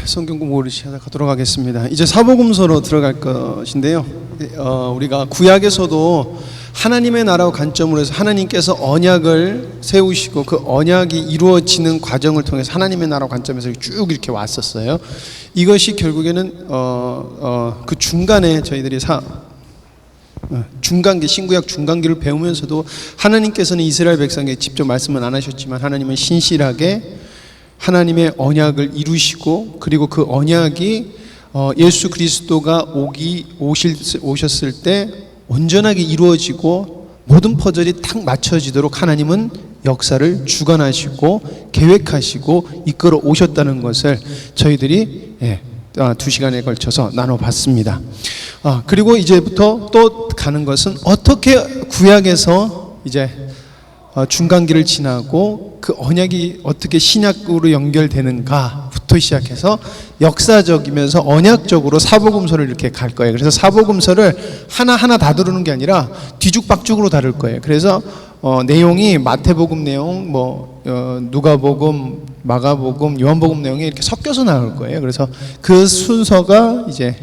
성경 공부를 시작하도록 하겠습니다. 이제 사복음서로 들어갈 것인데요. 우리가 구약에서도 하나님의 나라 관점으로 해서 하나님께서 언약을 세우시고 그 언약이 이루어지는 과정을 통해서 하나님의 나라 관점에서 쭉 이렇게 왔었어요. 이것이 결국에는 그 중간에 저희들이 중간기, 신구약 중간기를 배우면서도 하나님께서는 이스라엘 백성에게 직접 말씀은 안 하셨지만 하나님은 신실하게 하나님의 언약을 이루시고, 그리고 그 언약이 예수 그리스도가 오셨을 때 온전하게 이루어지고 모든 퍼즐이 딱 맞춰지도록 하나님은 역사를 주관하시고 계획하시고 이끌어 오셨다는 것을 저희들이 2시간에 걸쳐서 나눠봤습니다. 그리고 이제부터 또 가는 것은 어떻게 구약에서 이제 중간기를 지나고 그 언약이 어떻게 신약으로 연결되는가부터 시작해서 역사적이면서 언약적으로 사복음서를 이렇게 갈 거예요. 그래서 사복음서를 하나하나 다 다루는 게 아니라 뒤죽박죽으로 다룰 거예요. 그래서 내용이 마태복음 내용, 누가복음, 마가복음, 요한복음 내용이 이렇게 섞여서 나올 거예요. 그래서 그 순서가 이제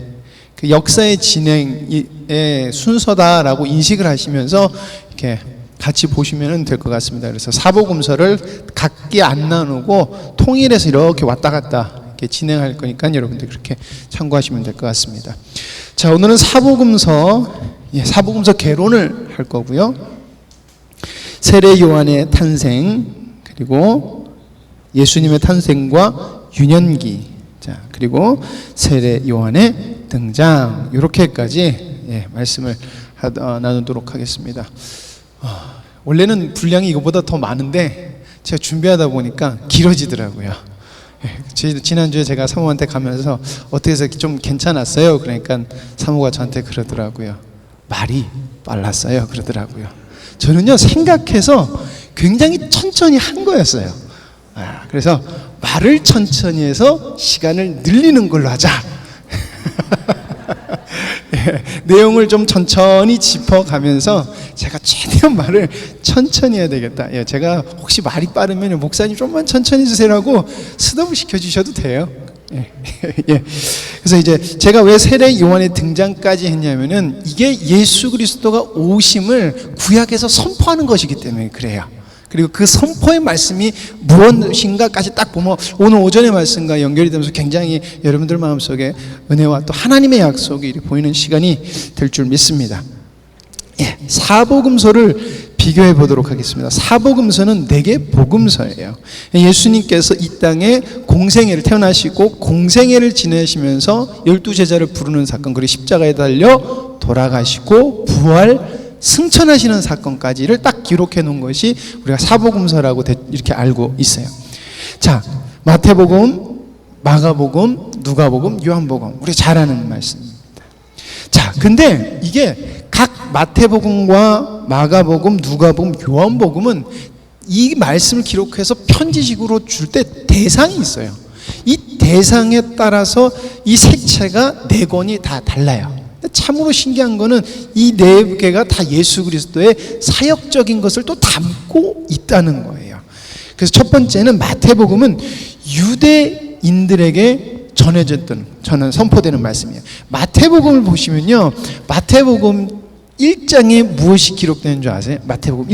그 역사의 진행의 순서다라고 인식을 하시면서 이렇게 같이 보시면 될 것 같습니다. 그래서 사복음서를 각기 안 나누고 통일해서 이렇게 왔다 갔다 이렇게 진행할 거니까 여러분들 그렇게 참고하시면 될 것 같습니다. 자, 오늘은 사복음서 개론을 할 거고요. 세례 요한의 탄생, 그리고 예수님의 탄생과 유년기, 자, 그리고 세례 요한의 등장, 이렇게까지 말씀을 나누도록 하겠습니다. 원래는 분량이 이거보다 더 많은데 제가 준비하다 보니까 길어지더라고요. 지난주에 제가 사모한테 가면서 어떻게 해서 좀 괜찮았어요? 그러니까 사모가 저한테 그러더라고요. 말이 빨랐어요 그러더라고요. 저는요, 생각해서 굉장히 천천히 한 거였어요. 그래서 말을 천천히 해서 시간을 늘리는 걸로 하자. 내용을 좀 천천히 짚어가면서 제가 최대한 말을 천천히 해야 되겠다. 제가 혹시 말이 빠르면 목사님 좀만 천천히 해주세요라고 스톱을 시켜주셔도 돼요. 그래서 이제 제가 왜 세례 요한의 등장까지 했냐면은 이게 예수 그리스도가 오심을 구약에서 선포하는 것이기 때문에 그래요. 그리고 그 선포의 말씀이 무엇인가까지 딱 보면 오늘 오전의 말씀과 연결이 되면서 굉장히 여러분들 마음속에 은혜와 또 하나님의 약속이 보이는 시간이 될 줄 믿습니다. 사복음서를 비교해 보도록 하겠습니다. 사복음서는 4개 복음서예요. 예수님께서 이 땅에 공생애를 태어나시고 공생애를 지내시면서 12제자를 부르는 사건, 그리고 십자가에 달려 돌아가시고 부활 승천하시는 사건까지를 딱 기록해 놓은 것이 우리가 사복음서라고 이렇게 알고 있어요. 자, 마태복음, 마가복음, 누가복음, 요한복음, 우리 잘 아는 말씀입니다. 자, 근데 이게 각 마태복음과 마가복음, 누가복음, 요한복음은 이 말씀을 기록해서 편지식으로 줄 때 대상이 있어요. 이 대상에 따라서 이 색채가 4권이 다 달라요. 참으로 신기한 거는 이 4개가 다 예수 그리스도의 사역적인 것을 또 담고 있다는 거예요. 그래서 첫 번째는 마태복음은 유대인들에게 저는 선포되는 말씀이에요. 마태복음을 보시면요, 마태복음 1장에 무엇이 기록되는 줄 아세요? 마태복음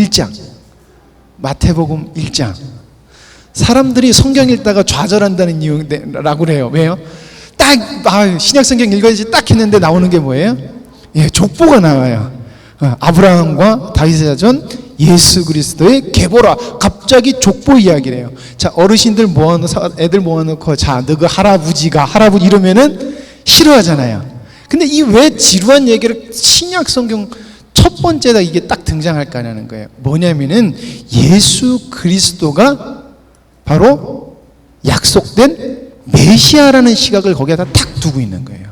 1장. 사람들이 성경 읽다가 좌절한다는 이유라고 그래요. 왜요? 딱 신약 성경 읽어야지 딱 했는데 나오는 게 뭐예요? 족보가 나와요. 아브라함과 다윗의 자손 예수 그리스도의 계보라. 갑자기 족보 이야기래요. 자, 어르신들 애들 모아놓고 자, 너 그 할아버지 이러면은 싫어하잖아요. 근데 이 왜 지루한 얘기를 신약 성경 첫 번째다 이게 딱 등장할까라는 거예요. 뭐냐면은 예수 그리스도가 바로 약속된 메시아라는 시각을 거기에다 탁 두고 있는 거예요.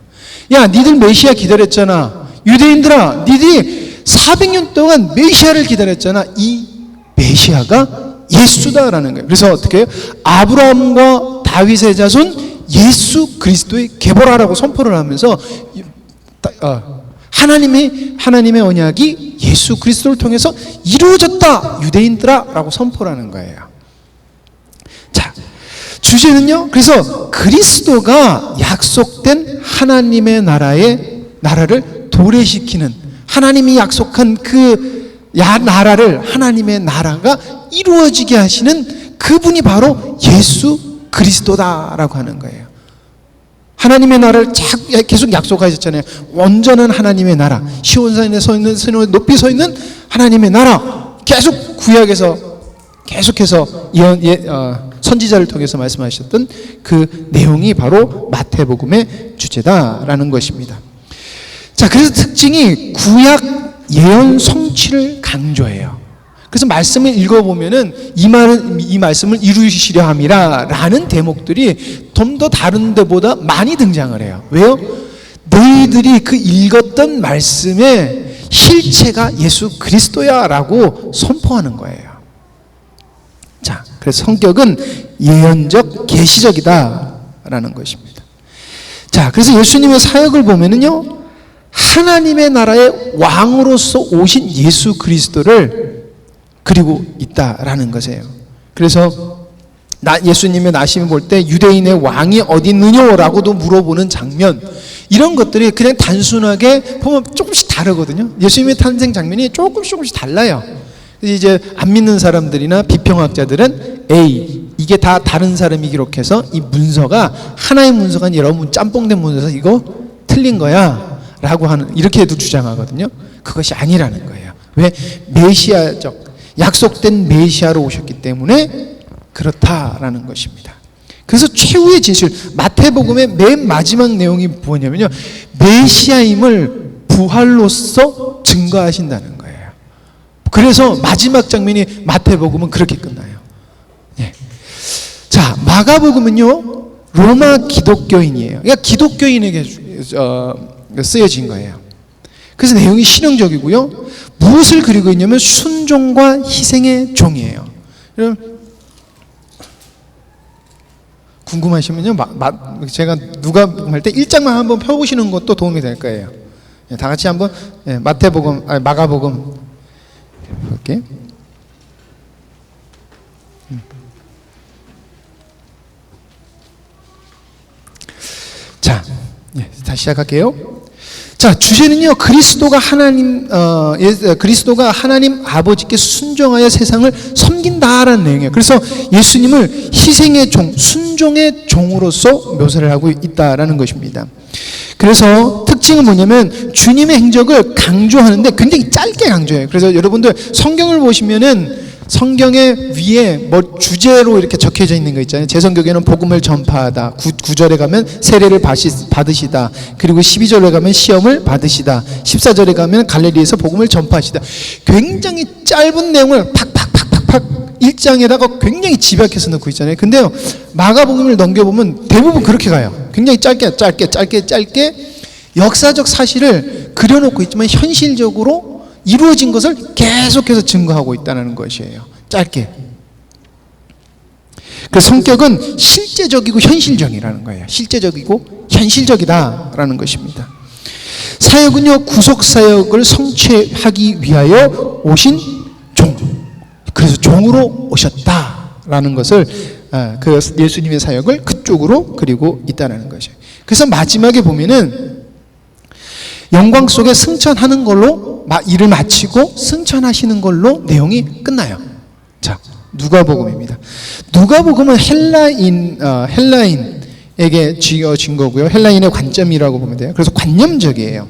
야, 니들 메시아 기다렸잖아. 유대인들아, 니들이 400년 동안 메시아를 기다렸잖아. 이 메시아가 예수다라는 거예요. 그래서 어떻게 해요? 아브라함과 다윗의 자손 예수 그리스도의 계보라라고 선포를 하면서 하나님의 언약이 예수 그리스도를 통해서 이루어졌다 유대인들아 라고 선포를 하는 거예요. 자, 주제는요, 그래서 그리스도가 약속된 하나님의 나라를 도래시키는, 하나님이 약속한 그 나라를, 하나님의 나라가 이루어지게 하시는 그분이 바로 예수 그리스도다라고 하는 거예요. 하나님의 나라를 계속 약속하셨잖아요. 온전한 하나님의 나라, 시온산에 서 있는, 높이 서 있는 하나님의 나라, 계속 구약에서 계속해서 선지자를 통해서 말씀하셨던 그 내용이 바로 마태복음의 주제다라는 것입니다. 자, 그래서 특징이 구약 예언 성취를 강조해요. 그래서 말씀을 읽어보면은 이 말씀을 이루시려 함이라 라는 대목들이 좀 더 다른 데보다 많이 등장을 해요. 왜요? 너희들이 그 읽었던 말씀의 실체가 예수 그리스도야 라고 선포하는 거예요. 자, 그래서 성격은 예언적, 계시적이다 라는 것입니다. 자, 그래서 예수님의 사역을 보면은요, 하나님의 나라의 왕으로서 오신 예수 그리스도를 그리고 있다라는 것이에요. 그래서 예수님의 나심을 볼 때 유대인의 왕이 어디 있느냐라고도 물어보는 장면, 이런 것들이 그냥 단순하게 보면 조금씩 다르거든요. 예수님의 탄생 장면이 조금씩 달라요. 그래서 이제 안 믿는 사람들이나 비평학자들은 이게 다 다른 사람이 기록해서 이 문서가 하나의 문서가 아니라 여러분 짬뽕된 문서에서 이거 틀린 거야 라고 하는, 이렇게도 주장하거든요. 그것이 아니라는 거예요. 왜? 메시아적, 약속된 메시아로 오셨기 때문에 그렇다라는 것입니다. 그래서 최후의 진실, 마태복음의 맨 마지막 내용이 뭐냐면요, 메시아임을 부활로서 증거하신다는 거예요. 그래서 마지막 장면이 마태복음은 그렇게 끝나요. 예. 자, 마가복음은요, 로마 기독교인이에요. 그러니까 기독교인에게 쓰여진 거예요. 그래서 내용이 실용적이고요, 무엇을 그리고 있냐면 순종과 희생의 종이에요. 그럼 궁금하시면요, 제가 누가 할 때 1장만 한번 펴보시는 것도 도움이 될 거예요. 다 같이 한번 마가복음 볼게요. 자, 다시 시작할게요. 자, 주제는요, 그리스도가 하나님 아버지께 순종하여 세상을 섬긴다라는 내용이에요. 그래서 예수님을 희생의 종, 순종의 종으로서 묘사를 하고 있다라는 것입니다. 그래서 특징은 뭐냐면 주님의 행적을 강조하는데 굉장히 짧게 강조해요. 그래서 여러분들 성경을 보시면은 성경의 위에 뭐 주제로 이렇게 적혀져 있는 거 있잖아요. 제 성경에는 복음을 전파하다, 9절에 가면 세례를 받으시다, 그리고 12절에 가면 시험을 받으시다, 14절에 가면 갈릴리에서 복음을 전파하시다. 굉장히 짧은 내용을 팍팍팍팍팍 1장에다가 굉장히 집약해서 넣고 있잖아요. 근데요, 마가복음을 넘겨보면 대부분 그렇게 가요. 굉장히 짧게 역사적 사실을 그려놓고 있지만 현실적으로 이루어진 것을 계속해서 증거하고 있다는 것이에요. 짧게. 그 성격은 실제적이고 현실적이라는 거예요. 실제적이고 현실적이다라는 것입니다. 사역은요, 구속사역을 성취하기 위하여 오신 종, 그래서 종으로 오셨다라는 것을, 그 예수님의 사역을 그쪽으로 그리고 있다는 것이에요. 그래서 마지막에 보면은 영광 속에 승천하는 걸로 일을 마치고 승천하시는 걸로 내용이 끝나요. 자, 누가복음입니다. 누가복음은 헬라인에게 지어진 거고요. 헬라인의 관점이라고 보면 돼요. 그래서 관념적이에요.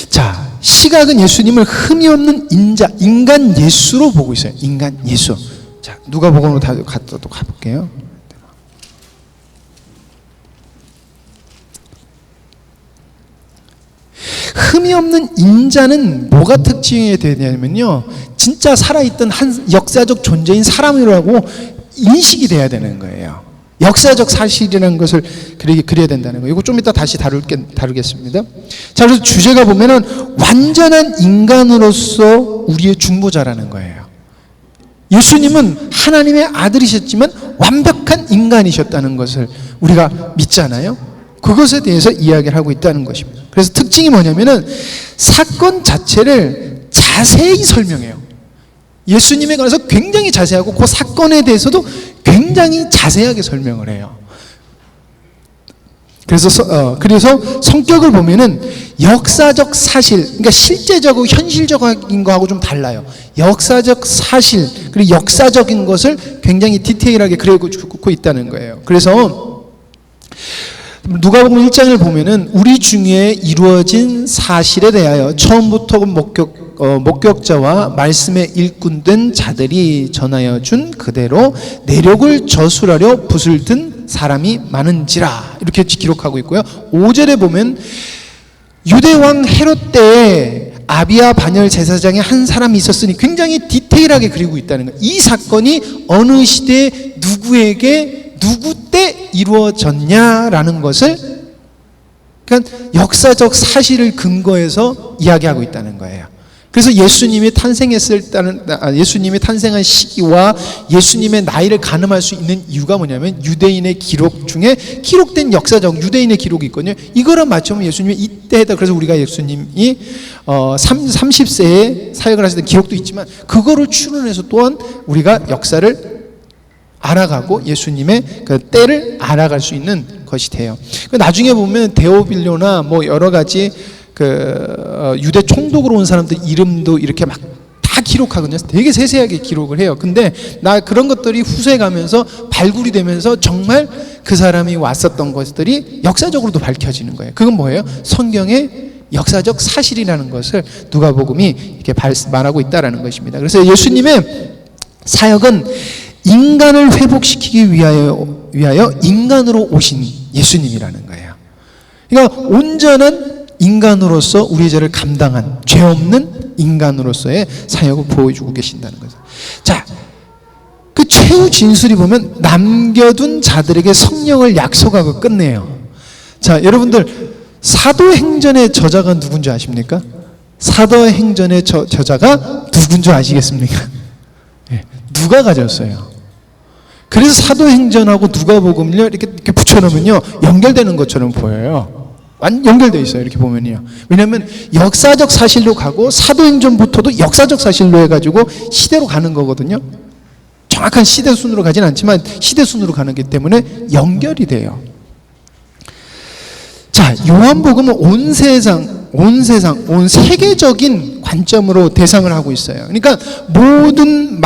자, 시각은 예수님을 흠이 없는 인간 예수로 보고 있어요. 인간 예수. 자, 누가복음으로 또 가볼게요. 흠이 없는 인자는 뭐가 특징이 되냐면요, 진짜 살아있던 한 역사적 존재인 사람이라고 인식이 돼야 되는 거예요. 역사적 사실이라는 것을 그려야 된다는 거예요. 이거 좀 이따 다시 다루겠습니다. 자, 그래서 주제가 보면은 완전한 인간으로서 우리의 중보자라는 거예요. 예수님은 하나님의 아들이셨지만 완벽한 인간이셨다는 것을 우리가 믿잖아요. 그것에 대해서 이야기를 하고 있다는 것입니다. 그래서 특징이 뭐냐면은 사건 자체를 자세히 설명해요. 예수님에 관해서 굉장히 자세하고 그 사건에 대해서도 굉장히 자세하게 설명을 해요. 그래서 성격을 보면은 역사적 사실, 그러니까 실제적이고 현실적인 거하고 좀 달라요. 역사적 사실 그리고 역사적인 것을 굉장히 디테일하게 그려주고 있다는 거예요. 그래서 누가복음 1장을 보면은 우리 중에 이루어진 사실에 대하여 처음부터 목격자와 말씀의 일꾼된 자들이 전하여 준 그대로 내력을 저술하려 붓을 든 사람이 많은지라, 이렇게 기록하고 있고요. 5절에 보면 유대왕 헤롯 때에 아비야 반열 제사장의 한 사람이 있었으니 굉장히 디테일하게 그리고 있다는 거예요. 이 사건이 어느 시대에 누구에게 누구 때 이루어졌냐라는 것을, 그러니까 역사적 사실을 근거해서 이야기하고 있다는 거예요. 그래서 예수님이 탄생한 시기와 예수님의 나이를 가늠할 수 있는 이유가 뭐냐면 유대인의 기록 중에 기록된 역사적 유대인의 기록이 있거든요. 이거랑 맞추면 예수님이 이때다. 그래서 우리가 예수님이 30세에 사역을 하시던 기록도 있지만 그거를 추론해서 또한 우리가 역사를 알아가고 예수님의 그 때를 알아갈 수 있는 것이 돼요. 나중에 보면 데오빌료나 뭐 여러 가지 유대 총독으로 온 사람들 이름도 이렇게 막 다 기록하거든요. 되게 세세하게 기록을 해요. 근데 그런 것들이 후세에 가면서 발굴이 되면서 정말 그 사람이 왔었던 것들이 역사적으로도 밝혀지는 거예요. 그건 뭐예요? 성경의 역사적 사실이라는 것을 누가복음이 이렇게 말하고 있다라는 것입니다. 그래서 예수님의 사역은 인간을 회복시키기 위하여 인간으로 오신 예수님이라는 거예요. 그러니까 온전한 인간으로서 우리의 죄를 감당한 죄 없는 인간으로서의 사역을 보여주고 계신다는 거죠. 자, 그 최후 진술이 보면 남겨둔 자들에게 성령을 약속하고 끝내요. 자, 여러분들 사도행전의 저자가 누군지 아십니까? 사도행전의 저자가 누군지 아시겠습니까? 네, 누가 가졌어요. 그래서 사도행전하고 누가복음을 이렇게 붙여놓으면요 연결되는 것처럼 보여요. 연결되어 있어요. 이렇게 보면요. 왜냐하면 역사적 사실로 가고 사도행전부터도 역사적 사실로 해가지고 시대로 가는 거거든요. 정확한 시대 순으로 가진 않지만 시대 순으로 가는 기 때문에 연결이 돼요. 자, 요한복음은 온 세계적인 관점으로 대상을 하고 있어요. 그러니까 모든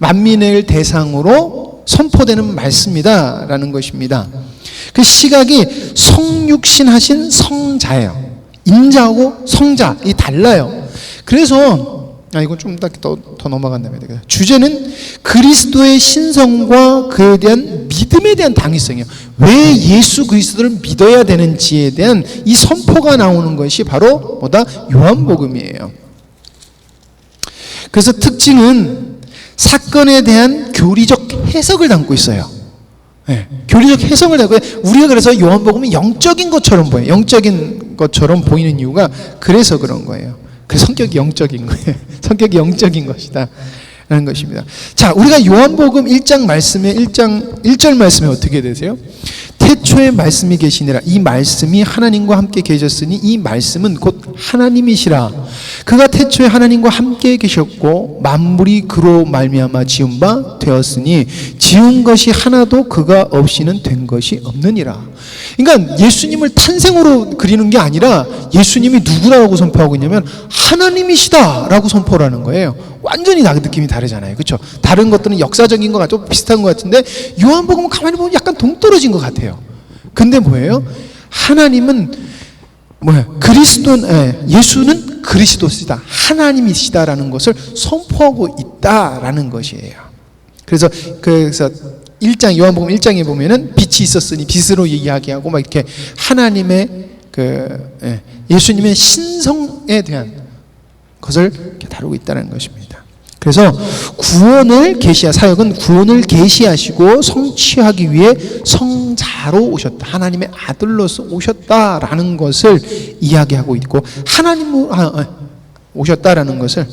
만민을 대상으로 선포되는 말씀이다라는 것입니다. 그 시각이 성육신하신 성자예요. 인자하고 성자 이 달라요. 그래서 이건 좀 더 넘어간다면 되겠다. 주제는 그리스도의 신성과 그에 대한 믿음에 대한 당위성이에요. 왜 예수 그리스도를 믿어야 되는지에 대한 이 선포가 나오는 것이 바로 뭐다? 요한복음이에요. 그래서 특징은 사건에 대한 교리적 해석을 담고 있어요. 네, 교리적 해석을 하고 우리가 그래서 요한복음이 영적인 것처럼 보여요. 영적인 것처럼 보이는 이유가 그래서 그런 거예요. 그 성격이 영적인 거예요. 성격이 영적인 것이다 라는 것입니다. 자, 우리가 요한복음 1장 말씀에 1절 말씀에 어떻게 되세요? 태초에 말씀이 계시니라. 이 말씀이 하나님과 함께 계셨으니 이 말씀은 곧 하나님이시라. 그가 태초에 하나님과 함께 계셨고 만물이 그로 말미암아 지은 바 되었으니 지은 것이 하나도 그가 없이는 된 것이 없느니라. 그러니까 예수님을 탄생으로 그리는 게 아니라 예수님이 누구라고 선포하고 있냐면 하나님이시다라고 선포를 하는 거예요. 완전히 느낌이 다르잖아요. 그렇죠? 다른 것들은 역사적인 것 같고 비슷한 것 같은데 요한복음은 가만히 보면 약간 동떨어진 것 같아요. 근데 뭐예요? 하나님은 예수는 그리스도시다, 하나님이시다라는 것을 선포하고 있다라는 것이에요. 그래서 1장 요한복음 1장에 보면은 빛이 있었으니 빛으로 이야기하고 막 이렇게 하나님의 예수님의 신성에 대한 것을 이렇게 다루고 있다는 것입니다. 그래서 사역은 구원을 계시하시고 성취하기 위해 성자로 오셨다, 하나님의 아들로서 오셨다라는 것을 이야기하고 있고 하나님으로 오셨다라는 것을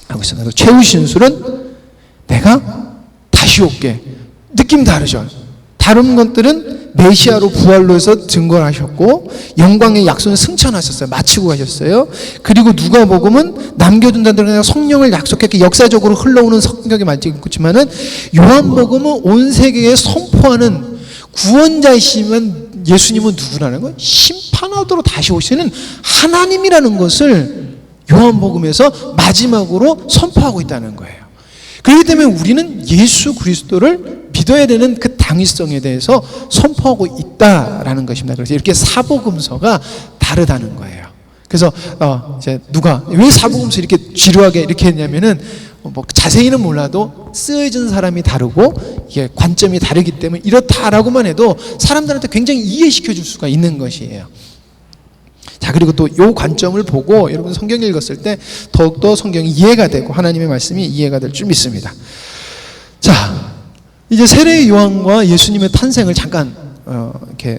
하고 있습니다. 최후 진술은 내가 다시 올게. 느낌 다르죠? 다른 것들은 메시아로 부활로 해서 증거하셨고 영광의 약속을 승천하셨어요. 마치고 가셨어요. 그리고 누가복음은 남겨둔 자들에게 성령을 약속했기 역사적으로 흘러오는 성경이 많지 않지만은 요한복음은 온 세계에 선포하는 구원자이시면 예수님은 누구라는 거예요? 심판하도록 다시 오시는 하나님이라는 것을 요한복음에서 마지막으로 선포하고 있다는 거예요. 그렇기 때문에 우리는 예수 그리스도를 믿어야 되는 그 당위성에 대해서 선포하고 있다라는 것입니다. 그래서 이렇게 사복음서가 다르다는 거예요. 그래서 이제 누가 왜 사복음서 이렇게 지루하게 이렇게 했냐면은 뭐 자세히는 몰라도 쓰여진 사람이 다르고 이게 관점이 다르기 때문에 이렇다라고만 해도 사람들한테 굉장히 이해시켜 줄 수가 있는 것이에요. 자, 그리고 또 요 관점을 보고 여러분 성경 읽었을 때 더욱더 성경이 이해가 되고 하나님의 말씀이 이해가 될 줄 믿습니다. 자, 이제 세례 요한과 예수님의 탄생을 잠깐 이렇게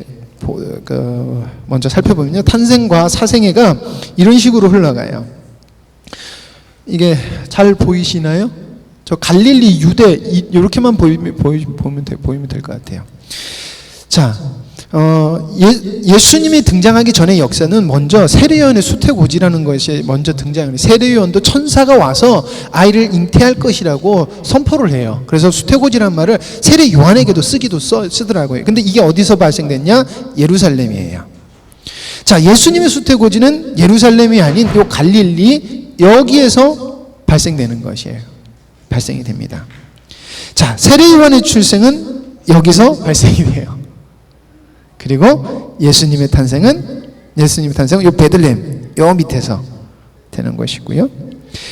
먼저 살펴보면요, 탄생과 사생애가 이런 식으로 흘러가요. 이게 잘 보이시나요? 저 갈릴리 유대 이렇게만 보이면 될 것 같아요. 자, 예수님이 등장하기 전의 역사는 먼저 세례요한의 수태고지라는 것이 먼저 등장해요. 세례요한도 천사가 와서 아이를 잉태할 것이라고 선포를 해요. 그래서 수태고지라는 말을 세례요한에게도 쓰더라고요. 근데 이게 어디서 발생됐냐? 예루살렘이에요. 자, 예수님의 수태고지는 예루살렘이 아닌 요 갈릴리 여기에서 발생되는 것이에요. 발생이 됩니다. 자, 세례요한의 출생은 여기서 발생이 돼요. 그리고 예수님의 탄생은 요 베들레헴 요 밑에서 되는 것이고요.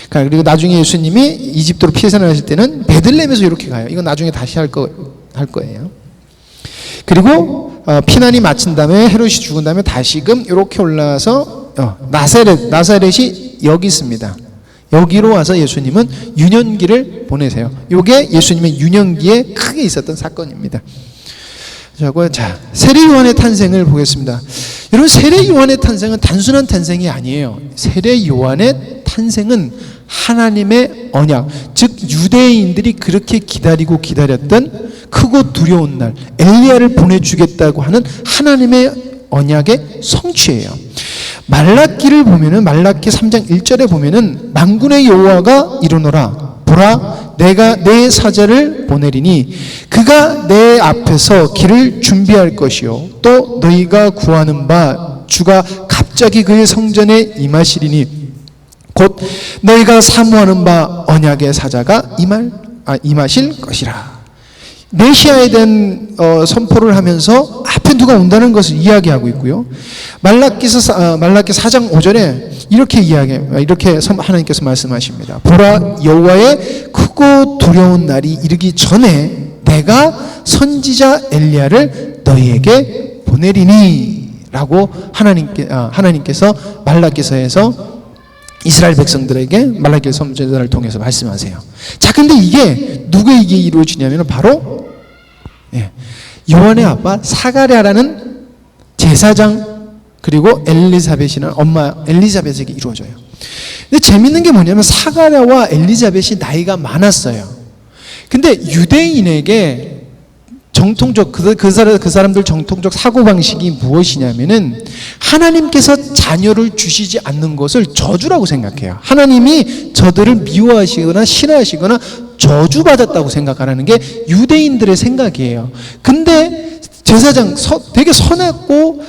그리고 나중에 예수님이 이집트로 피해산하실 때는 베들레헴에서 이렇게 가요. 이건 나중에 다시 할 거예요. 그리고 피난이 마친 다음에 헤롯이 죽은 다음에 다시금 이렇게 올라와서 나사렛이 여기 있습니다. 여기로 와서 예수님은 유년기를 보내세요. 이게 예수님의 유년기에 크게 있었던 사건입니다. 자, 세례 요한의 탄생을 보겠습니다. 여러분, 세례 요한의 탄생은 단순한 탄생이 아니에요. 세례 요한의 탄생은 하나님의 언약, 즉 유대인들이 그렇게 기다리고 기다렸던 크고 두려운 날, 엘리야를 보내주겠다고 하는 하나님의 언약의 성취예요. 말라기를 보면은 말라기 3장 1절에 보면은 만군의 여호와가 이르노라, 보라 내가 내 사자를 보내리니 그가 내 앞에서 길을 준비할 것이요 또 너희가 구하는 바 주가 갑자기 그의 성전에 임하시리니 곧 너희가 사모하는 바 언약의 사자가 임하실 것이라. 메시아에 대한 선포를 하면서 앞에 누가 온다는 것을 이야기하고 있고요. 말라기 4장 5절에 이렇게 하나님께서 말씀하십니다. 보라, 여호와의 크고 두려운 날이 이르기 전에 내가 선지자 엘리야를 너희에게 보내리니 라고 하나님께서 말라기서에서 이스라엘 백성들에게 말라기 선지자를 통해서 말씀하세요. 자, 근데 이게 누구에게 이루어지냐면 바로 요한의 아빠 사가랴라는 제사장 그리고 엘리사벳이라는 엄마 엘리자벳에게 이루어져요. 근데 재밌는 게 뭐냐면 사가랴와 엘리자벳이 나이가 많았어요. 근데 유대인에게 정통적 그 사람들 정통적 사고방식이 무엇이냐면은 하나님께서 자녀를 주시지 않는 것을 저주라고 생각해요. 하나님이 저들을 미워하시거나 싫어하시거나 저주받았다고 생각하는 게 유대인들의 생각이에요. 근데 제사장 되게 선했고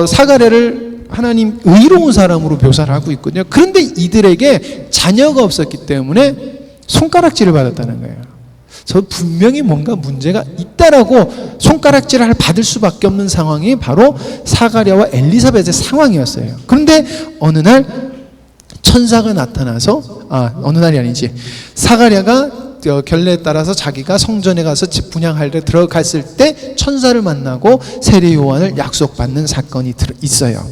사가랴를 하나님 의로운 사람으로 묘사를 하고 있거든요. 그런데 이들에게 자녀가 없었기 때문에 손가락질을 받았다는 거예요. 저 분명히 뭔가 문제가 있다라고 손가락질을 받을 수밖에 없는 상황이 바로 사가랴와 엘리사벳의 상황이었어요. 그런데 어느 날 천사가 나타나서 어느 날이 아니지 사가랴가 결례에 따라서 자기가 성전에 가서 집 분향하려 들어갔을 때 천사를 만나고 세례 요한을 약속받는 사건이 있어요.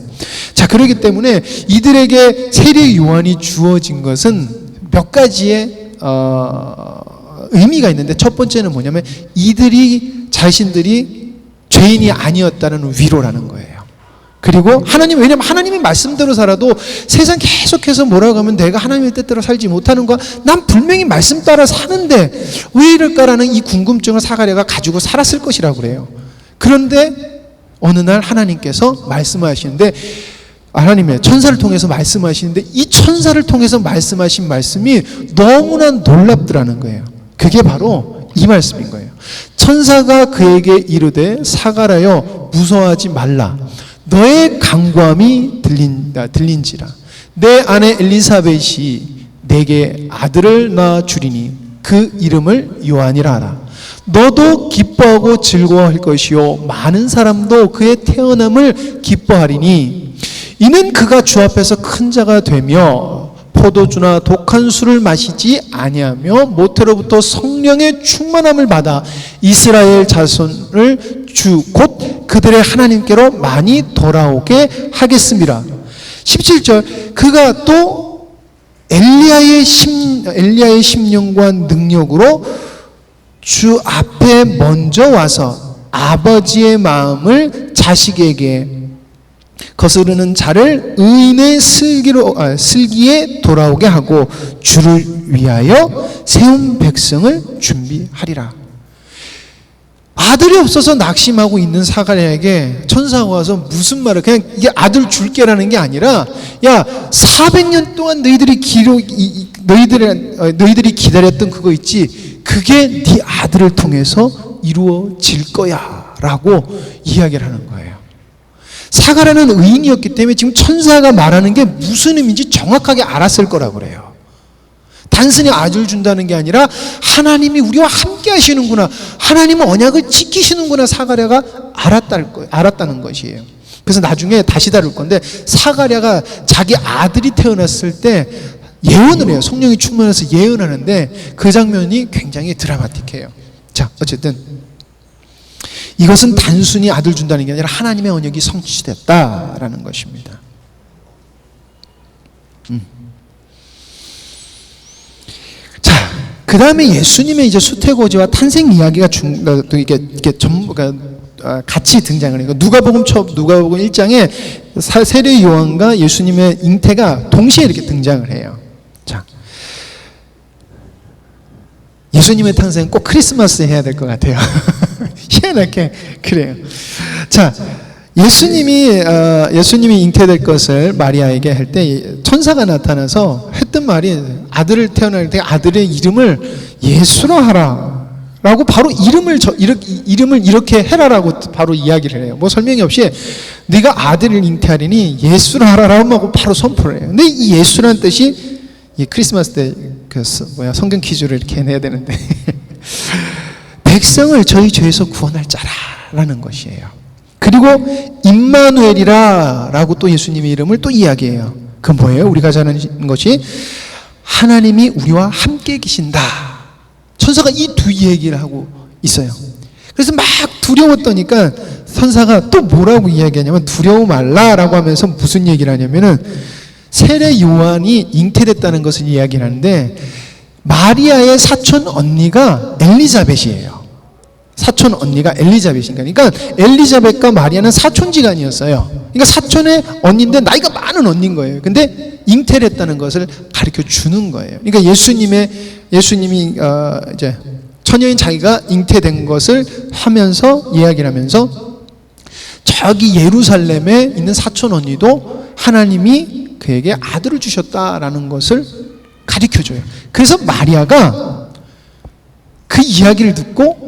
자, 그렇기 때문에 이들에게 세례 요한이 주어진 것은 몇 가지의 의미가 있는데 첫 번째는 뭐냐면 이들이 자신들이 죄인이 아니었다는 위로라는 거예요. 그리고 하나님, 왜냐면 하나님의 말씀대로 살아도 세상 계속해서 뭐라고 하면 내가 하나님의 뜻대로 살지 못하는 거야. 난 분명히 말씀 따라 사는데 왜 이럴까라는 이 궁금증을 사가랴가 가지고 살았을 것이라고 그래요. 그런데 어느 날 하나님께서 말씀하시는데, 하나님의 천사를 통해서 말씀하시는데, 이 천사를 통해서 말씀하신 말씀이 너무나 놀랍더라는 거예요. 그게 바로 이 말씀인 거예요. 천사가 그에게 이르되 사가랴여 무서워하지 말라. 너의 간구함이 들린지라. 내 아내 엘리사벳이 내게 아들을 낳아 주리니 그 이름을 요한이라 하라. 너도 기뻐하고 즐거워할 것이요 많은 사람도 그의 태어남을 기뻐하리니 이는 그가 주 앞에서 큰 자가 되며 포도주나 독한 술을 마시지 아니하며 모태로부터 성령의 충만함을 받아 이스라엘 자손을 주 곧 그들의 하나님께로 많이 돌아오게 하겠습니다. 17절, 그가 또 엘리야의 심령과 능력으로 주 앞에 먼저 와서 아버지의 마음을 자식에게 거스르는 자를 의인의 슬기에 돌아오게 하고 주를 위하여 세운 백성을 준비하리라. 아들이 없어서 낙심하고 있는 사가랴에게 천사가 와서 무슨 말을, 그냥 이게 아들 줄게라는 게 아니라, 야 400년 동안 너희들이 기다렸던 그거 있지, 그게 네 아들을 통해서 이루어질 거야 라고 이야기를 하는 거예요. 사가랴는 의인이었기 때문에 지금 천사가 말하는 게 무슨 의미인지 정확하게 알았을 거라고 그래요. 단순히 아들 준다는 게 아니라 하나님이 우리와 함께 하시는구나, 하나님은 언약을 지키시는구나, 사가랴가 알았다는 것이에요. 그래서 나중에 다시 다룰 건데, 사가랴가 자기 아들이 태어났을 때 예언을 해요. 성령이 충만해서 예언하는데 그 장면이 굉장히 드라마틱해요. 자, 어쨌든 이것은 단순히 아들 준다는 게 아니라 하나님의 언약이 성취됐다라는 것입니다. 자, 그 다음에 예수님의 이제 수태고지와 탄생 이야기가 같이 등장을 해요. 누가복음 1장에 세례 요한과 예수님의 잉태가 동시에 이렇게 등장을 해요. 자, 예수님의 탄생은 꼭 크리스마스에 해야 될 것 같아요. 희한하게 그래요. 자, 예수님이 잉태될 것을 마리아에게 할 때 천사가 나타나서 했던 말이, 아들을 태어날 때 아들의 이름을 예수라 하라 라고 바로 이름을 이렇게 해라라고 바로 이야기를 해요. 뭐 설명이 없이 네가 아들을 잉태하리니 예수라 하라라고 바로 선포를 해요. 근데 이 예수라는 뜻이, 이 크리스마스 때 성경 퀴즈를 이렇게 내야 되는데 백성을 저희 죄에서 구원할 자라라는 것이에요. 그리고 임마누엘이라 라고 또 예수님의 이름을 또 이야기해요. 그건 뭐예요? 우리가 잘 아는 것이 하나님이 우리와 함께 계신다. 천사가 이 두 얘기를 하고 있어요. 그래서 막 두려웠더니까 천사가 또 뭐라고 이야기하냐면, 두려워 말라라고 하면서 무슨 얘기를 하냐면은 세례 요한이 잉태됐다는 것을 이야기를 하는데, 마리아의 사촌 언니가 엘리자벳이에요. 사촌 언니가 엘리자벳인가. 그러니까 엘리자벳과 마리아는 사촌지간이었어요. 그러니까 사촌의 언니인데 나이가 많은 언니인 거예요. 근데 잉태를 했다는 것을 가르쳐 주는 거예요. 그러니까 예수님이 이제 처녀인 자기가 잉태된 것을 하면서 이야기를 하면서, 저기 예루살렘에 있는 사촌 언니도 하나님이 그에게 아들을 주셨다라는 것을 가르쳐줘요. 그래서 마리아가 그 이야기를 듣고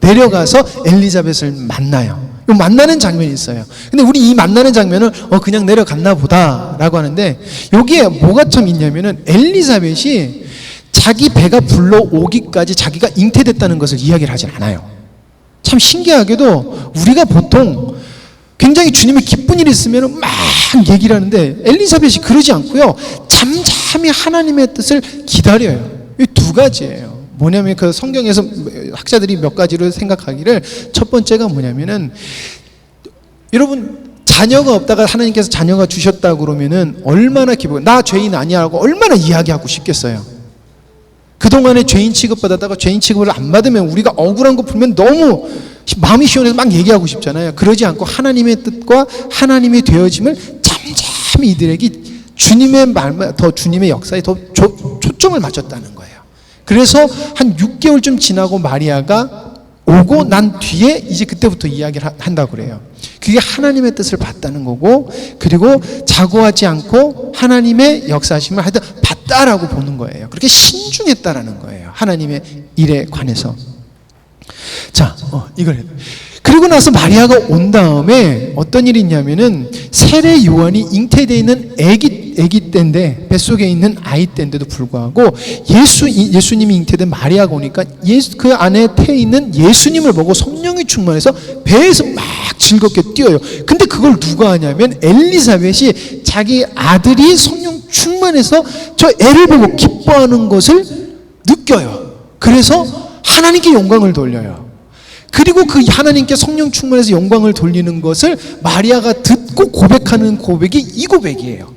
내려가서 엘리자벳을 만나요. 만나는 장면이 있어요. 근데 우리 이 만나는 장면은 그냥 내려갔나 보다라고 하는데, 여기에 뭐가 참 있냐면은 엘리자벳이 자기 배가 불러오기까지 자기가 잉태됐다는 것을 이야기를 하진 않아요. 참 신기하게도 우리가 보통 굉장히 주님의 기쁜 일이 있으면 막 얘기를 하는데, 엘리사벳이 그러지 않고요, 잠잠히 하나님의 뜻을 기다려요. 이 두 가지예요. 뭐냐면 그 성경에서 학자들이 몇 가지로 생각하기를, 첫 번째가 뭐냐면은, 여러분 자녀가 없다가 하나님께서 자녀가 주셨다 그러면은 얼마나 기쁘고, 나 죄인 아니야라고 얼마나 이야기하고 싶겠어요. 그동안에 죄인 취급받았다가 죄인 취급을 안 받으면 우리가 억울한 거 풀면 너무 마음이 시원해서 막 얘기하고 싶잖아요. 그러지 않고 하나님의 뜻과 하나님의 되어짐을 잠잠히 이들에게 주님의 말만 더 주님의 역사에 더 초점을 맞췄다는 거예요. 그래서 한 6개월쯤 지나고 마리아가 오고 난 뒤에 이제 그때부터 이야기를 한다고 그래요. 그게 하나님의 뜻을 봤다는 거고, 그리고 자고하지 않고 하나님의 역사하심을 하여튼 봤다라고 보는 거예요. 그렇게 신중했다라는 거예요. 하나님의 일에 관해서. 자, 이걸 그리고 나서 마리아가 온 다음에 어떤 일이 있냐면은 세례 요한이 잉태되어 있는 아기 때인데, 뱃속에 있는 아이 때인데도 불구하고 예수님이 잉태된 마리아가 오니까 그 안에 태 있는 예수님을 보고 성령이 충만해서 배에서 막 즐겁게 뛰어요. 근데 그걸 누가 하냐면 엘리사벳이 자기 아들이 성령 충만해서 저 애를 보고 기뻐하는 것을 느껴요. 그래서 하나님께 영광을 돌려요. 그리고 그 하나님께 성령 충만해서 영광을 돌리는 것을 마리아가 듣고 고백하는 고백이 이 고백이에요.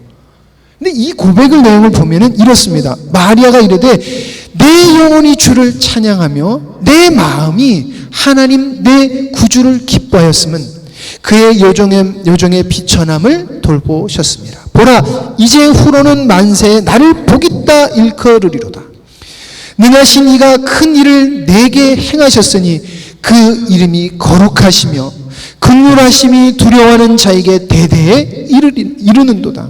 근데 이 고백의 내용을 보면은 이렇습니다. 마리아가 이르되 내 영혼이 주를 찬양하며 내 마음이 하나님 내 구주를 기뻐하였음은 그의 여종의 비천함을 돌보셨습니다. 보라, 이제 후로는 만세에 나를 복있다 일컬으리로다. 능하신 이가 큰 일을 내게 행하셨으니 그 이름이 거룩하시며 긍휼하심이 두려워하는 자에게 대대에 이르는도다.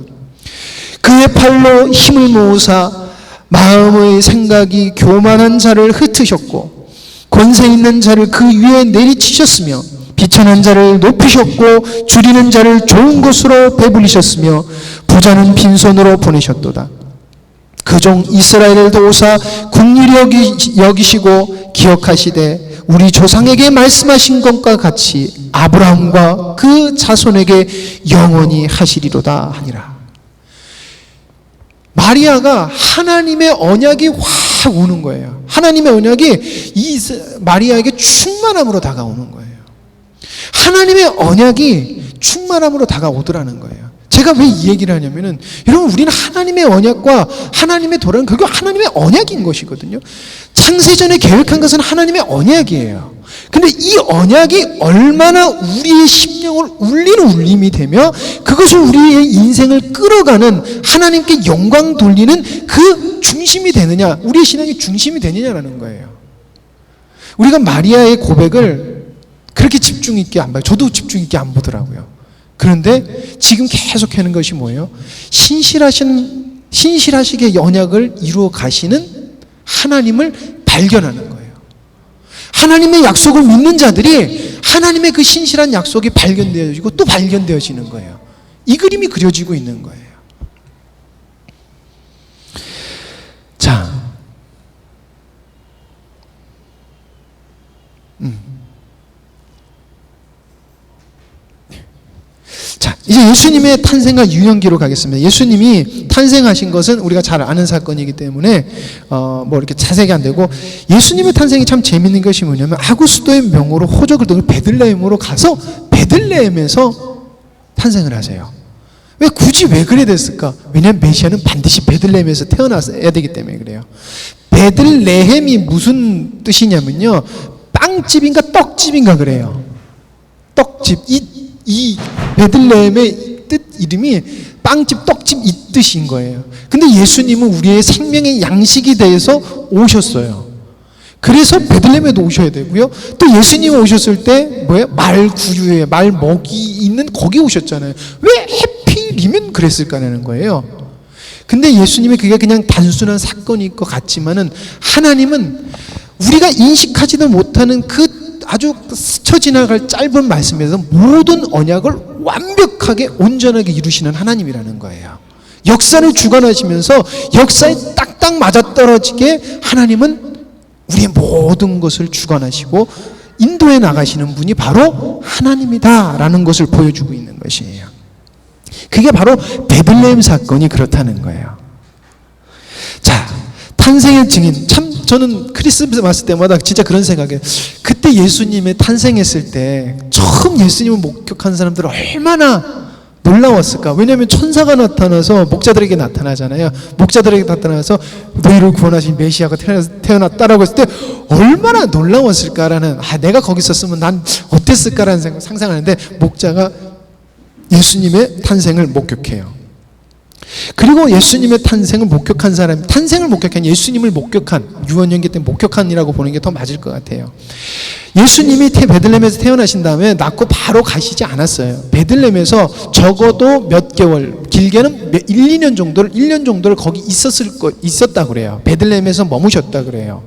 그의 팔로 힘을 모으사 마음의 생각이 교만한 자를 흩으셨고 권세 있는 자를 그 위에 내리치셨으며 비천한 자를 높이셨고 줄이는 자를 좋은 곳으로 배불리셨으며 부자는 빈손으로 보내셨도다. 그 종 이스라엘을 도우사 긍휼히 여기시고 기억하시되 우리 조상에게 말씀하신 것과 같이 아브라함과 그 자손에게 영원히 하시리로다 하니라. 마리아가 하나님의 언약이 확 오는 거예요. 하나님의 언약이 이 마리아에게 충만함으로 다가오는 거예요. 하나님의 언약이 충만함으로 다가오더라는 거예요. 제가 왜 이 얘기를 하냐면은, 여러분, 우리는 하나님의 언약과 하나님의 도라는 그게 하나님의 언약인 것이거든요. 창세전에 계획한 것은 하나님의 언약이에요. 근데 이 언약이 얼마나 우리의 심령을 울리는 울림이 되며 그것을 우리의 인생을 끌어가는 하나님께 영광 돌리는 그 중심이 되느냐, 우리의 신앙의 중심이 되느냐라는 거예요. 우리가 마리아의 고백을 그렇게 집중 있게 안 봐요. 저도 집중 있게 안 보더라고요. 그런데 지금 계속 하는 것이 뭐예요? 신실하시게 언약을 이루어 가시는 하나님을 발견하는 거예요. 하나님의 약속을 믿는 자들이 하나님의 그 신실한 약속이 발견되어지고 또 발견되어지는 거예요. 이 그림이 그려지고 있는 거예요. 자, 자, 이제 예수님의 탄생과 유년기로 가겠습니다. 예수님이 탄생하신 것은 우리가 잘 아는 사건이기 때문에 뭐 이렇게 자세히 안 되고, 예수님의 탄생이 참 재밌는 것이 뭐냐면 아구스도의 명으로 호적을 등을 베들레헴으로 가서 베들레헴에서 탄생을 하세요. 왜 굳이 왜 그래야 됐을까? 왜냐하면 메시아는 반드시 베들레헴에서 태어나야 되기 때문에 그래요. 베들레헴이 무슨 뜻이냐면요, 빵집인가 떡집인가 그래요. 떡집. 이 베들레헴의 뜻 이름이 빵집, 떡집 이 뜻인 거예요. 근데 예수님은 우리의 생명의 양식이 돼서 오셨어요. 그래서 베들레헴에도 오셔야 되고요. 또 예수님 오셨을 때 뭐예요? 말 구유에 말 먹이 있는 거기 오셨잖아요. 왜 해필이면 그랬을까라는 거예요. 근데 예수님의 그게 그냥 단순한 사건일 것 같지만은 하나님은 우리가 인식하지도 못하는 그 아주 스쳐 지나갈 짧은 말씀에서 모든 언약을 완벽하게 온전하게 이루시는 하나님이라는 거예요. 역사를 주관하시면서 역사에 딱딱 맞아떨어지게 하나님은 우리의 모든 것을 주관하시고 인도해 나가시는 분이 바로 하나님이다라는 것을 보여주고 있는 것이에요. 그게 바로 베들레헴 사건이 그렇다는 거예요. 자, 탄생의 증인. 참 저는 크리스마스 때마다 진짜 그런 생각이에요. 그때 예수님의 탄생했을 때 처음 예수님을 목격한 사람들은 얼마나 놀라웠을까? 왜냐하면 천사가 나타나서 목자들에게 나타나잖아요. 목자들에게 나타나서 너희를 구원하신 메시아가 태어났다라고 했을 때 얼마나 놀라웠을까라는, 내가 거기 있었으면 난 어땠을까라는 상상하는데, 목자가 예수님의 탄생을 목격해요. 그리고 예수님의 탄생을 목격한 사람, 탄생을 목격한, 예수님을 목격한, 유언연계 때 목격한이라고 보는 게 더 맞을 것 같아요. 예수님이 베들레헴에서 태어나신 다음에 낳고 바로 가시지 않았어요. 베들레헴에서 적어도 몇 개월, 길게는 1년 정도를 거기 있었다 그래요. 베들레헴에서 머무셨다 그래요.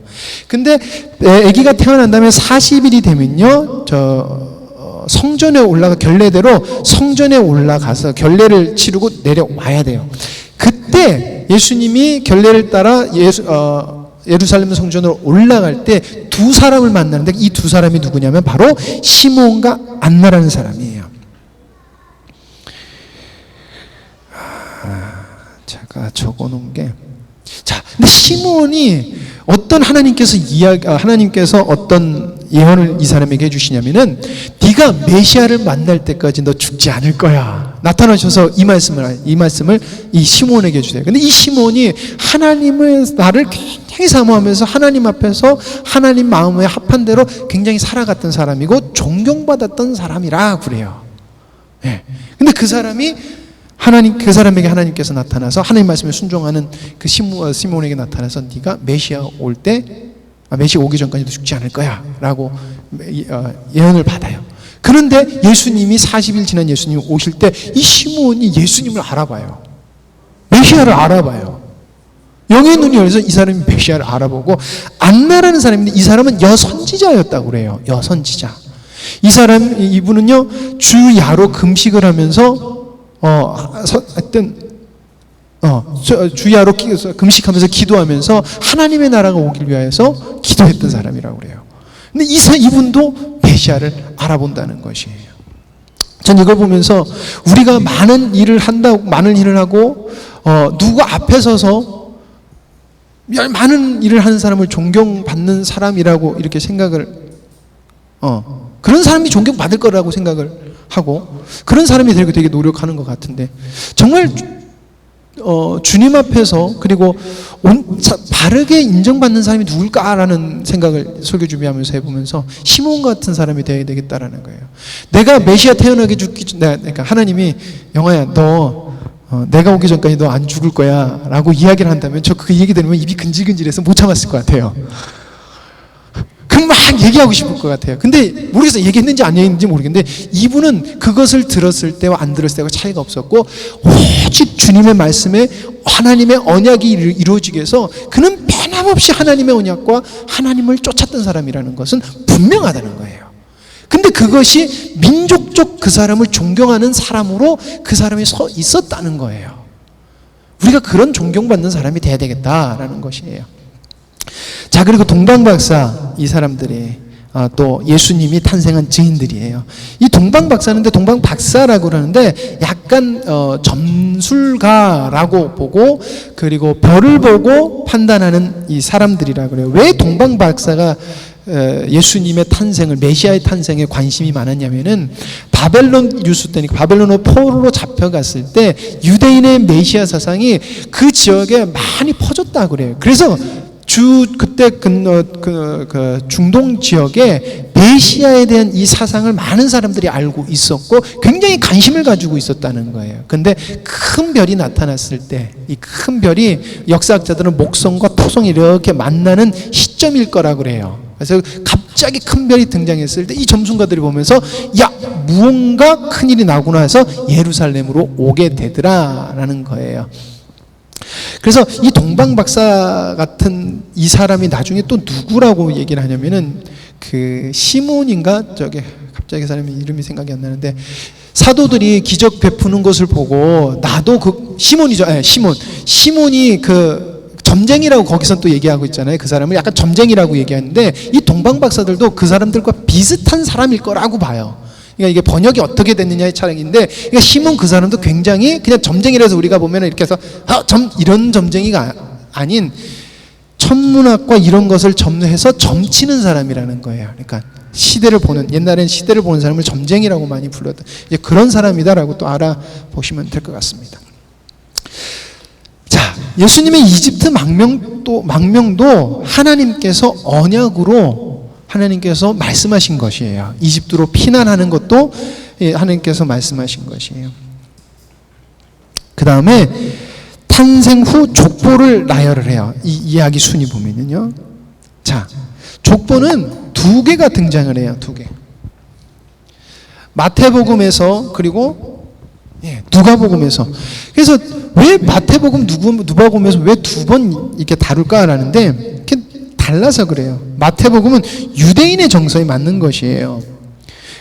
근데 아기가 태어난 다음에 40일이 되면요, 성전에 올라가, 결례대로 성전에 올라가서 결례를 치르고 내려와야 돼요. 그때 예수님이 결례를 따라 예루살렘 성전으로 올라갈 때 두 사람을 만나는데, 이 두 사람이 누구냐면 바로 시몬과 안나라는 사람이에요. 제가 적어놓은 게, 근데 시몬이 하나님께서 어떤 예언을 이 사람에게 해주시냐면은, 네가 메시아를 만날 때까지 너 죽지 않을 거야. 나타나셔서 이 말씀을 이 시몬에게 주세요. 근데 이 시몬이 하나님의 나를 굉장히 사모하면서 하나님 앞에서 하나님 마음에 합한 대로 굉장히 살아갔던 사람이고 존경받았던 사람이라 그래요. 근데 그 사람에게 하나님께서 나타나서 하나님 말씀에 순종하는 그 시몬에게 나타나서 네가 메시아 오기 전까지도 죽지 않을 거야 라고 예언을 받아요. 그런데 예수님이 40일 지난 예수님이 오실 때 이 시몬이 예수님을 알아봐요. 메시아를 알아봐요. 영의 눈이 열려서 이 사람이 메시아를 알아보고, 안나라는 사람인데 이 사람은 여선지자였다고 그래요. 여선지자. 이분은요, 주야로 금식을 하면서 주야로 금식하면서 기도하면서 하나님의 나라가 오길 위하여서 기도했던 사람이라고 그래요. 근데 이분도 메시아를 알아본다는 것이에요. 전 이걸 보면서 우리가 많은 일을 하고 누구 앞에 서서 많은 일을 하는 사람을 존경받는 사람이라고 이렇게 생각을 그런 사람이 존경받을 거라고 생각을 하고 그런 사람이 되게 노력하는 것 같은데, 정말 주님 앞에서 그리고 바르게 인정받는 사람이 누굴까라는 생각을 설교 준비하면서 해보면서 시몬 같은 사람이 되어야 되겠다라는 거예요. 내가 메시아 태어나게 그러니까 하나님이 영아야 너 내가 오기 전까지 너 안 죽을 거야 라고 이야기를 한다면 저 그 얘기 들으면 입이 근질근질해서 못 참았을 것 같아요. 그럼 막 얘기하고 싶을 것 같아요. 근데 모르겠어요. 얘기했는지 안 얘기했는지 모르겠는데 이분은 그것을 들었을 때와 안 들었을 때가 차이가 없었고 오직 주님의 말씀에 하나님의 언약이 이루어지게 해서 그는 변함없이 하나님의 언약과 하나님을 쫓았던 사람이라는 것은 분명하다는 거예요. 근데 그것이 민족적 그 사람을 존경하는 사람으로 그 사람이 서 있었다는 거예요. 우리가 그런 존경받는 사람이 돼야 되겠다라는 것이에요. 자, 그리고 동방박사 이 사람들이 또 예수님이 탄생한 증인들이에요. 이 동방박사인데 동방박사라고 그러는데 약간 점술가라고 보고 그리고 별을 보고 판단하는 이 사람들이라고 그래요. 왜 동방박사가 예수님의 탄생을, 메시아의 탄생에 관심이 많았냐면은 바벨론 유수 때니까 바벨론으로 포로로 잡혀갔을 때 유대인의 메시아 사상이 그 지역에 많이 퍼졌다 그래요. 그래서 그때 그 중동 지역에 메시아에 대한 이 사상을 많은 사람들이 알고 있었고 굉장히 관심을 가지고 있었다는 거예요. 근데 큰 별이 나타났을 때 이 큰 별이 역사학자들은 목성과 토성이 이렇게 만나는 시점일 거라고 그래요. 그래서 갑자기 큰 별이 등장했을 때 이 점술가들이 보면서 야, 무언가 큰일이 나고 나서 예루살렘으로 오게 되더라라는 거예요. 그래서 이 동방박사 같은 이 사람이 나중에 또 누구라고 얘기를 하냐면은 그 시몬인가 갑자기 사람이 이름이 생각이 안 나는데 사도들이 기적 베푸는 것을 보고 나도 시몬이죠. 시몬이 그 점쟁이라고 거기서 또 얘기하고 있잖아요. 그 사람을 약간 점쟁이라고 얘기하는데 이 동방박사들도 그 사람들과 비슷한 사람일 거라고 봐요. 그러니까 이게 번역이 어떻게 됐느냐의 차량인데, 그러니까 시몬 그 사람도 굉장히 그냥 점쟁이라서 우리가 보면 이렇게 해서 이런 점쟁이가 아닌 천문학과 이런 것을 점해서 점치는 사람이라는 거예요. 그러니까 시대를 보는, 옛날엔 시대를 보는 사람을 점쟁이라고 많이 불렀던 이제 그런 사람이다라고 또 알아보시면 될 것 같습니다. 자, 예수님의 이집트 망명도 하나님께서 언약으로 하나님께서 말씀하신 것이에요. 이집트로 피난하는 것도 하나님께서 말씀하신 것이에요. 그 다음에 탄생 후 족보를 나열을 해요. 이 이야기 순위 보면요. 자, 족보는 2개가 등장을 해요. 2개. 마태복음에서 그리고 누가복음에서. 그래서 왜 마태복음 누가복음에서 왜 2번 이렇게 다룰까라는데 이렇게 달라서 그래요. 마태복음은 유대인의 정서에 맞는 것이에요.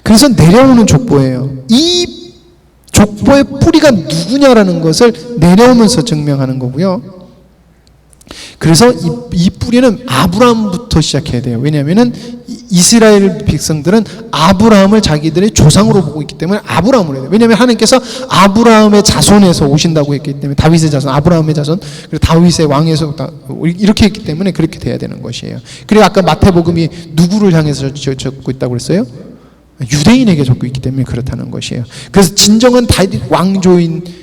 그래서 내려오는 족보예요. 이 족보의 뿌리가 누구냐라는 것을 내려오면서 증명하는 거고요. 그래서 이 뿌리는 아브라함부터 시작해야 돼요. 왜냐하면 이스라엘 백성들은 아브라함을 자기들의 조상으로 보고 있기 때문에 아브라함으로 해야 돼요. 왜냐하면 하나님께서 아브라함의 자손에서 오신다고 했기 때문에, 다윗의 자손, 아브라함의 자손, 그리고 다윗의 왕에서 이렇게 했기 때문에 그렇게 돼야 되는 것이에요. 그리고 아까 마태복음이 누구를 향해서 적고 있다고 그랬어요? 유대인에게 적고 있기 때문에 그렇다는 것이에요. 그래서 진정한 다윗 왕조인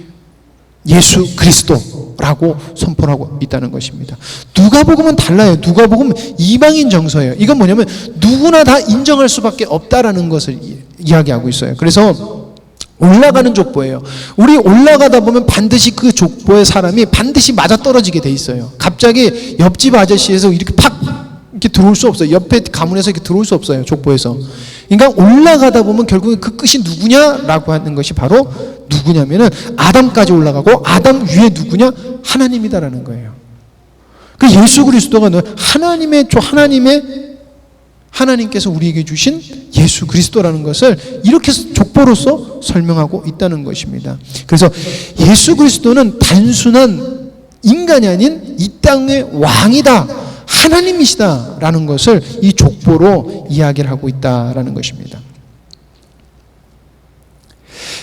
예수 그리스도라고 선포하고 있다는 것입니다. 누가복음은 달라요. 누가복음은 이방인 정서예요. 이건 뭐냐면 누구나 다 인정할 수밖에 없다라는 것을 이야기하고 있어요. 그래서 올라가는 족보예요. 우리 올라가다 보면 반드시 그 족보의 사람이 반드시 맞아떨어지게 돼 있어요. 갑자기 옆집 아저씨에서 이렇게 팍 이렇게 들어올 수 없어요. 옆에 가문에서 이렇게 들어올 수 없어요. 족보에서. 그러니까 올라가다 보면 결국에 그 끝이 누구냐라고 하는 것이 바로 누구냐면은 아담까지 올라가고 아담 위에 누구냐? 하나님이다라는 거예요. 그 예수 그리스도가 하나님께서 우리에게 주신 예수 그리스도라는 것을 이렇게 족보로서 설명하고 있다는 것입니다. 그래서 예수 그리스도는 단순한 인간이 아닌 이 땅의 왕이다, 하나님이시다라는 것을 이 족보로 이야기를 하고 있다라는 것입니다.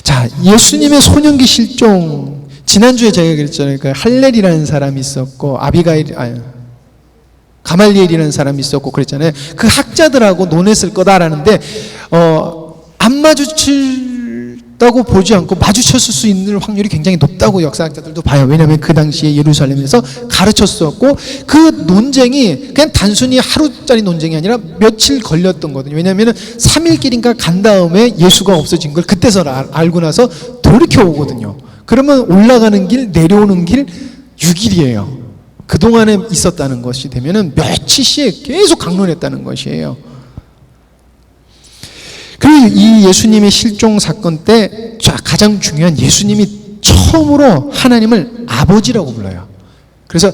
자, 예수님의 소년기 실종, 지난주에 제가 그랬잖아요. 그 할렐이라는 사람이 있었고 가말리엘이라는 사람이 있었고 그랬잖아요. 그 학자들하고 논했을 거다라는데 안 마주쳤다고 보지 않고 마주쳤을 수 있는 확률이 굉장히 높다고 역사학자들도 봐요. 왜냐하면 그 당시에 예루살렘에서 가르쳤었고 그 논쟁이 그냥 단순히 하루짜리 논쟁이 아니라 며칠 걸렸던 거거든요. 왜냐하면 3일길인가 간 다음에 예수가 없어진 걸 그때서 알고 나서 돌이켜 오거든요. 그러면 올라가는 길, 내려오는 길 6일이에요. 그동안에 있었다는 것이 되면은 며칠씩 계속 강론했다는 것이에요. 그리고 이 예수님의 실종 사건 때 가장 중요한, 예수님이 처음으로 하나님을 아버지라고 불러요. 그래서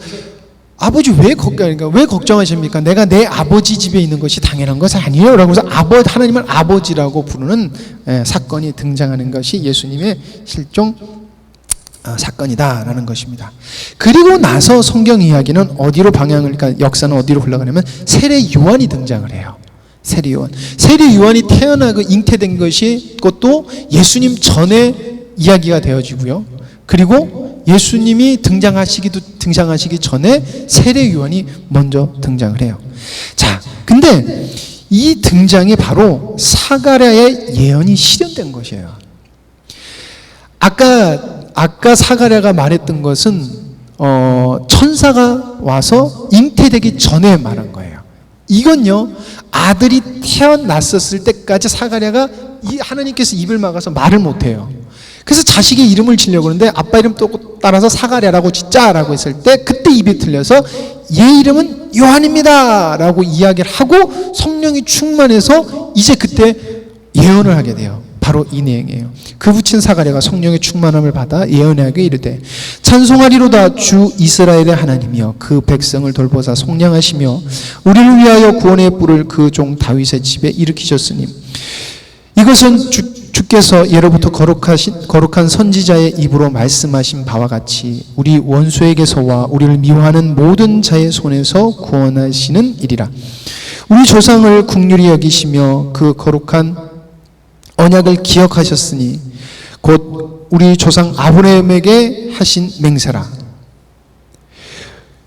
아버지 왜 걱정하십니까? 내가 내 아버지 집에 있는 것이 당연한 것이 아니에요. 라고 해서 하나님을 아버지라고 부르는 사건이 등장하는 것이 예수님의 실종 사건이다라는 것입니다. 그리고 나서 성경 이야기는 그러니까 역사는 어디로 흘러가냐면 세례 요한이 등장을 해요. 세례 요한이 태어나고 잉태된 것이 그것도 예수님 전에 이야기가 되어지고요. 그리고 예수님이 등장하시기 전에 세례 요한이 먼저 등장을 해요. 자, 근데 이 등장이 바로 사가랴의 예언이 실현된 것이에요. 아까 사가랴가 말했던 것은 천사가 와서 잉태되기 전에 말한 거예요. 이건요, 아들이 태어났었을 때까지 사가랴가 하나님께서 입을 막아서 말을 못해요. 그래서 자식의 이름을 지려고 하는데 아빠 이름 따라서 사가랴라고 짓자라고 했을 때 그때 입이 틀려서 얘 이름은 요한입니다 라고 이야기를 하고 성령이 충만해서 이제 그때 예언을 하게 돼요. 바로 이 내용이에요. 그 붙인 사가랴가 성령의 충만함을 받아 예언하게 이르되 찬송하리로다 주 이스라엘의 하나님이여 그 백성을 돌보사 속량하시며 우리를 위하여 구원의 뿔을 그 종 다윗의 집에 일으키셨으니 이것은 주께서 예로부터 거룩한 선지자의 입으로 말씀하신 바와 같이 우리 원수에게서와 우리를 미워하는 모든 자의 손에서 구원하시는 일이라. 우리 조상을 긍휼히 여기시며 그 거룩한 언약을 기억하셨으니 곧 우리 조상 아브라함에게 하신 맹세라.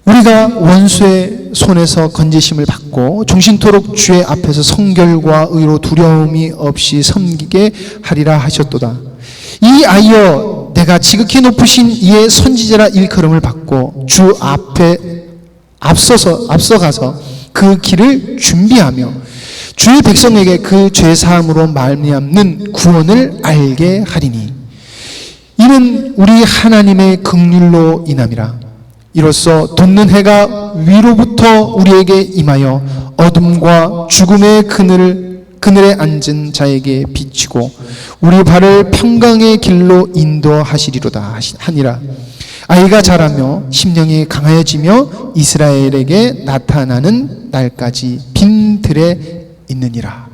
우리가 원수의 손에서 건지심을 받고 종신토록 주의 앞에서 성결과 의로 두려움이 없이 섬기게 하리라 하셨도다. 이 아이여, 내가 지극히 높으신 이의 선지자라 일컬음을 받고 주 앞에 앞서가서 그 길을 준비하며 주의 백성에게 그 죄사함으로 말미암는 구원을 알게 하리니 이는 우리 하나님의 긍휼로 인함이라. 이로써 돋는 해가 위로부터 우리에게 임하여 어둠과 죽음의 그늘에 앉은 자에게 비치고 우리 발을 평강의 길로 인도하시리로다 하니라. 아이가 자라며 심령이 강하여지며 이스라엘에게 나타나는 날까지 빈들에 있느니라.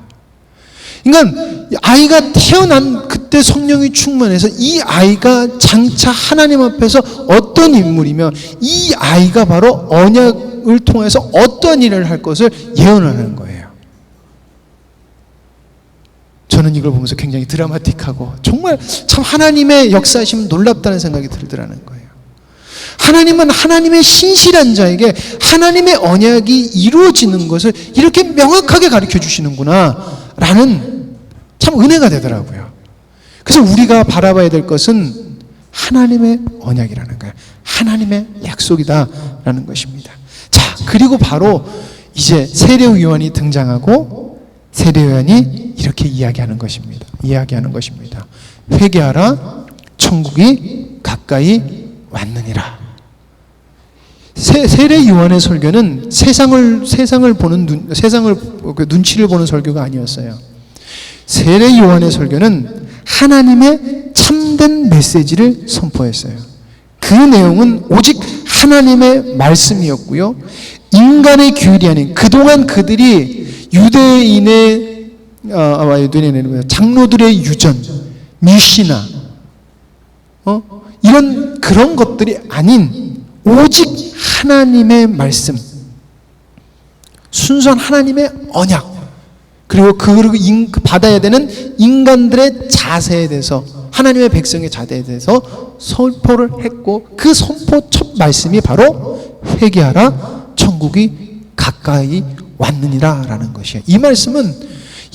그러니까 아이가 태어난 그때 성령이 충만해서 이 아이가 장차 하나님 앞에서 어떤 인물이며 이 아이가 바로 언약을 통해서 어떤 일을 할 것을 예언하는 거예요. 저는 이걸 보면서 굉장히 드라마틱하고 정말 참 하나님의 역사하심 놀랍다는 생각이 들더라는 거예요. 하나님은 하나님의 신실한 자에게 하나님의 언약이 이루어지는 것을 이렇게 명확하게 가르쳐 주시는구나 라는 참 은혜가 되더라고요. 그래서 우리가 바라봐야 될 것은 하나님의 언약이라는 거예요. 하나님의 약속이다라는 것입니다. 자, 그리고 바로 이제 세례 요한이 등장하고 세례 요한이 이렇게 이야기하는 것입니다. 회개하라, 천국이 가까이 왔느니라. 세례 요한의 설교는 세상을 보는 눈치를 보는 설교가 아니었어요. 세례 요한의 설교는 하나님의 참된 메시지를 선포했어요. 그 내용은 오직 하나님의 말씀이었고요. 인간의 규율이 아닌 그동안 그들이 유대인의 장로들의 유전, 미시나 이런 그런 것들이 아닌 오직 하나님의 말씀, 순수한 하나님의 언약, 그리고 받아야 되는 인간들의 자세에 대해서 하나님의 백성의 자세에 대해서 선포를 했고 그 선포 첫 말씀이 바로 회개하라, 천국이 가까이 왔느니라 라는 것이에요. 이 말씀은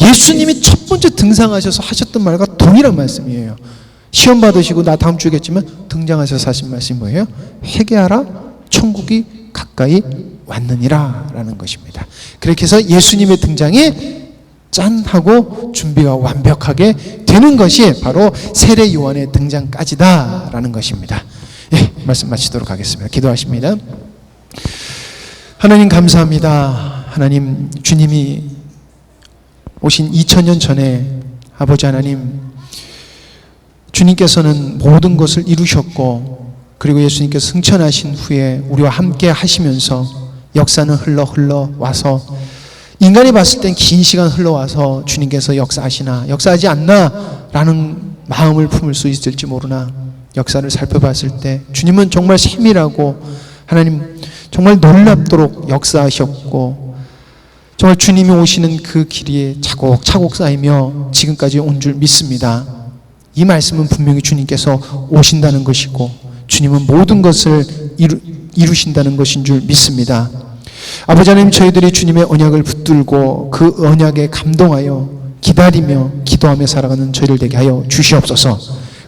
예수님이 첫 번째 등장하셔서 하셨던 말과 동일한 말씀이에요. 시험 받으시고 나 다음 주겠지만 등장하셔서 하신 말씀이 뭐예요? 회개하라, 천국이 가까이 왔느니라 라는 것입니다. 그렇게 해서 예수님의 등장에 짠 하고 준비가 완벽하게 되는 것이 바로 세례 요한의 등장까지다 라는 것입니다. 예, 말씀 마치도록 하겠습니다. 기도하십니다. 하나님 감사합니다. 하나님, 주님이 오신 2000년 전에 아버지 하나님, 주님께서는 모든 것을 이루셨고 그리고 예수님께서 승천하신 후에 우리와 함께 하시면서 역사는 흘러와서 인간이 봤을 땐 긴 시간 흘러와서 주님께서 역사하지 않나 라는 마음을 품을 수 있을지 모르나 역사를 살펴봤을 때 주님은 정말 세밀하고 하나님 정말 놀랍도록 역사하셨고 정말 주님이 오시는 그 길이 차곡차곡 쌓이며 지금까지 온 줄 믿습니다. 이 말씀은 분명히 주님께서 오신다는 것이고 주님은 모든 것을 이루신다는 것인 줄 믿습니다. 아버지 하나님, 저희들이 주님의 언약을 붙들고 그 언약에 감동하여 기다리며 기도하며 살아가는 저희를 되게 하여 주시옵소서.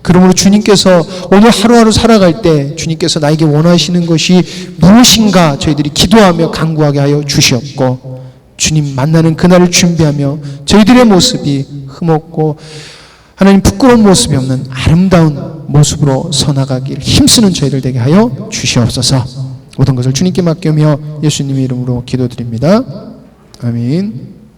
그러므로 주님께서 오늘 하루하루 살아갈 때 주님께서 나에게 원하시는 것이 무엇인가 저희들이 기도하며 간구하게 하여 주시옵고 주님 만나는 그날을 준비하며 저희들의 모습이 흠없고 하나님 부끄러운 모습이 없는 아름다운 모습으로 서나가길 힘쓰는 저희들 되게 하여 주시옵소서. 모든 것을 주님께 맡기며 예수님의 이름으로 기도드립니다. 아멘.